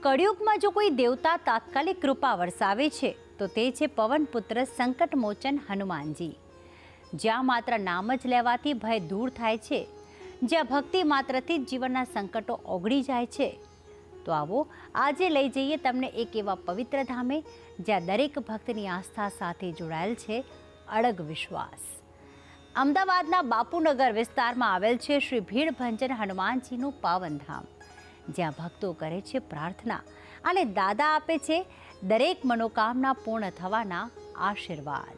કળિયુગમાં જો કોઈ દેવતા તાત્કાલિક કૃપા વરસાવે છે તો તે છે પવનપુત્ર સંકટમોચન હનુમાનજી. જ્યાં માત્ર નામ જ લેવાથી ભય દૂર થાય છે, જ્યાં ભક્તિ માત્રથી જ જીવનના સંકટો ઓગળી જાય છે, તો આવો આજે લઈ જઈએ તમને એક એવા પવિત્ર ધામે જ્યાં દરેક ભક્તની આસ્થા સાથે જોડાયેલ છે અડગ વિશ્વાસ. અમદાવાદના બાપુનગર વિસ્તારમાં આવેલ છે શ્રી ભીડભંજન હનુમાનજીનું પાવનધામ, જ્યાં ભક્તો કરે છે પ્રાર્થના અને દાદા આપે છે દરેક મનોકામના પૂર્ણ થવાના આશીર્વાદ.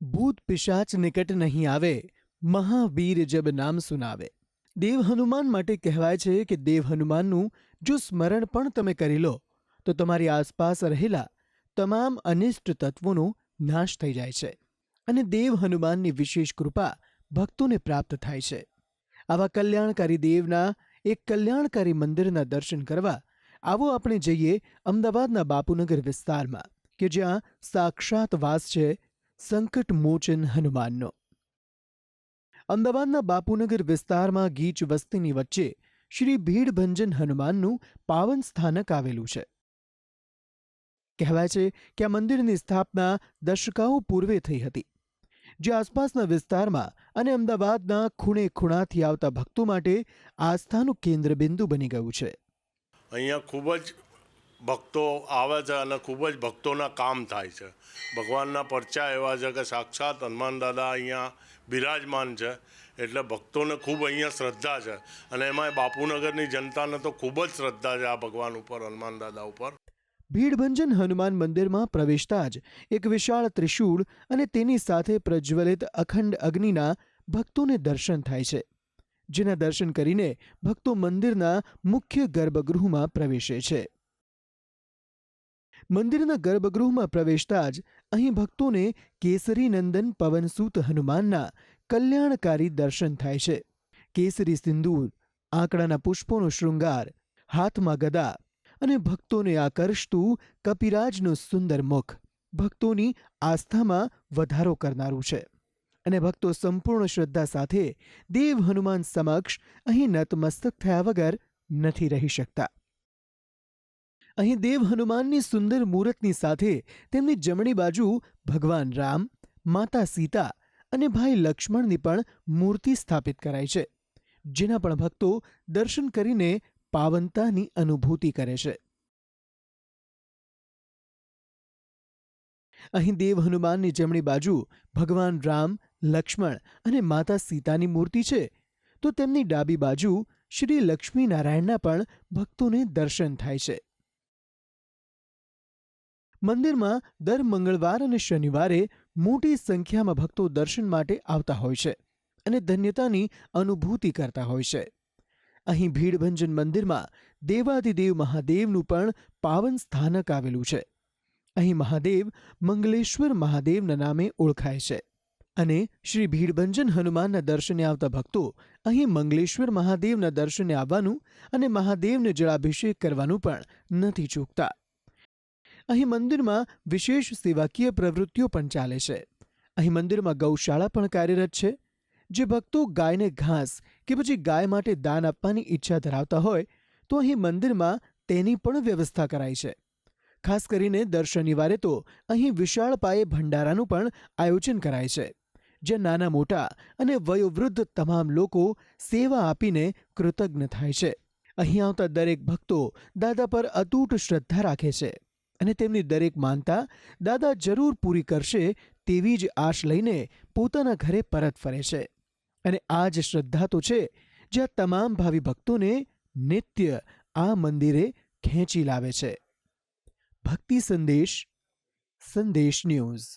ભૂત પિશાચ નિકટ નહીં આવે, મહાવીર જબ નામ સુનાવે. દેવ હનુમાન માટે કહેવાય છે કે દેવ હનુમાનનું જો સ્મરણ પણ તમે કરી લો તો તમારી આસપાસ રહેલા તમામ અનિષ્ટ તત્વોનો નાશ થઈ જાય છે અને દેવ હનુમાનની વિશેષ કૃપા ભક્તોને પ્રાપ્ત થાય છે. આવા કલ્યાણકારી દેવના એક કલ્યાણકારી મંદિરના દર્શન કરવા આવો આપણે જઈએ અમદાવાદના બાપુનગર વિસ્તારમાં, કે જ્યાં સાક્ષાત વાસ છે સંકટમોચન હનુમાનનો. અમદાવાદના બાપુનગર વિસ્તારમાં ગીચ વસ્તીની વચ્ચે શ્રી ભીડભંજન હનુમાનનું પાવન સ્થાનક આવેલું છે. કહેવાય છે કે આ મંદિરની સ્થાપના દશકાઓ પૂર્વે થઈ હતી, જે આસપાસના વિસ્તારમાં અને અમદાવાદના ખૂણે ખૂણાથી આવતા ભક્તો માટે આસ્થાનું કેન્દ્રબિંદુ બની ગયું છે. અહીંયા ખૂબ જ ભક્તો આવે છે અને ખૂબ જ ભક્તોના કામ થાય છે. ભગવાનના પરચા એવા છે કે સાક્ષાત હનુમાન દાદા અહીંયા બિરાજમાન છે, એટલે ભક્તોને ખૂબ અહીંયા શ્રદ્ધા છે અને એમાં બાપુનગરની જનતાને તો ખૂબ જ શ્રદ્ધા છે આ ભગવાન ઉપર, હનુમાન દાદા ઉપર. ભીડભંજન હનુમાન મંદિરમાં પ્રવેશતા જ એક વિશાળ ત્રિશૂળ અને તેની સાથે પ્રજ્વલિત અખંડ અગ્નિના ભક્તોને દર્શન થાય છે, જેના દર્શન કરીને ભક્તો મંદિરના મુખ્ય ગર્ભગૃહમાં પ્રવેશે છે. મંદિરના ગર્ભગૃહમાં પ્રવેશતા જ અહીં ભક્તોને કેસરી નંદન પવનસૂત હનુમાનના કલ્યાણકારી દર્શન થાય છે. કેસરી સિંદૂર, આંકડાના પુષ્પોનો શૃંગાર, હાથમાં ગદા અને ભક્તોને આકર્ષતું કપિરાજનું સુંદર મુખ ભક્તોની આસ્થામાં વધારો કરનારું છે અને ભક્તો સંપૂર્ણ શ્રદ્ધા સાથે દેવ હનુમાન સમક્ષ અહીં નતમસ્તક થયા વગર નથી રહી શકતા. અહીં દેવ હનુમાનની સુંદર મૂરતની સાથે તેમની જમણી બાજુ ભગવાન રામ, માતા સીતા અને ભાઈ લક્ષ્મણની પણ મૂર્તિ સ્થાપિત કરાઈ છે, જેના પણ ભક્તો દર્શન કરીને પાવનતાની અનુભૂતિ કરે છે. અહીં દેવ હનુમાનની જમણી બાજુ ભગવાન રામ, લક્ષ્મણ અને માતા સીતાની મૂર્તિ છે, તો તેમની ડાબી બાજુ શ્રી લક્ષ્મીનારાયણના પણ ભક્તોને દર્શન થાય છે. મંદિરમાં દર મંગળવાર અને શનિવારે મોટી સંખ્યામાં ભક્તો દર્શન માટે આવતા હોય છે અને ધન્યતાની અનુભૂતિ કરતા હોય છે. અહીં ભીડભંજન મંદિરમાં દેવાધિદેવ મહાદેવનું પણ પાવન સ્થાનક આવેલું છે. અહીં મહાદેવ મંગલેશ્વર મહાદેવના નામે ઓળખાય છે અને શ્રી ભીડભંજન હનુમાનના દર્શને આવતા ભક્તો અહીં મંગલેશ્વર મહાદેવના દર્શને આવવાનું અને મહાદેવને જળાભિષેક કરવાનું પણ નથી ચૂકતા. અહીં મંદિરમાં વિશેષ સેવાકીય પ્રવૃત્તિઓ પણ ચાલે છે. અહીં મંદિરમાં ગૌશાળા પણ કાર્યરત છે. જે ભક્તો ગાયને ઘાસ કે પછી ગાય માટે દાન આપવાની ઈચ્છા ધરાવતા હોય તો અહીં મંદિરમાં તેની પણ વ્યવસ્થા કરાઈ છે. ખાસ કરીને દર શનિવારે તો અહીં વિશાળ પાયે ભંડારાનું પણ આયોજન કરાય છે, જ્યાં નાના મોટા અને વયોવૃદ્ધ તમામ લોકો સેવા આપીને કૃતજ્ઞ થાય છે. અહીં આવતા દરેક ભક્તો દાદા પર અતૂટ શ્રદ્ધા રાખે છે અને તેમની દરેક માનતા દાદા જરૂર પૂરી કરશે તેવી જ આશ લઈને પોતાના ઘરે પરત ફરે છે. અને આ જ શ્રદ્ધા તો છે જ્યાં તમામ ભાવિ ભક્તોને નિત્ય આ મંદિરે ખેંચી લાવે છે. ભક્તિ સંદેશ, સંદેશ ન્યૂઝ.